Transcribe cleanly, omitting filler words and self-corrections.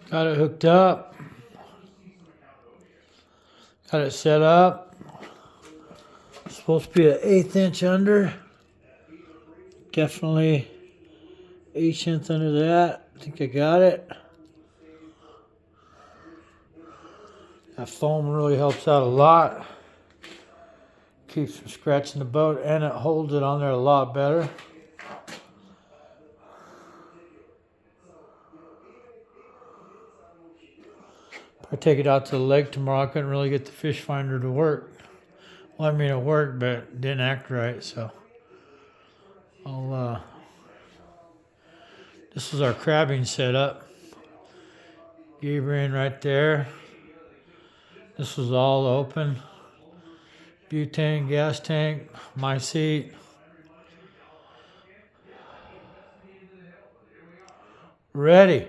Got it hooked up. Got it set up. Supposed to be an 1/8 inch under. Definitely 1/8 under that. I think I got it. That foam really helps out a lot. Keeps from scratching the boat, and it holds it on there a lot better. If I take it out to the lake tomorrow, I couldn't really get the fish finder to work. Well, I mean, it worked, but it didn't act right, so this is our crabbing setup. Gear in right there. This was all open. Butane, gas tank, my seat. Ready.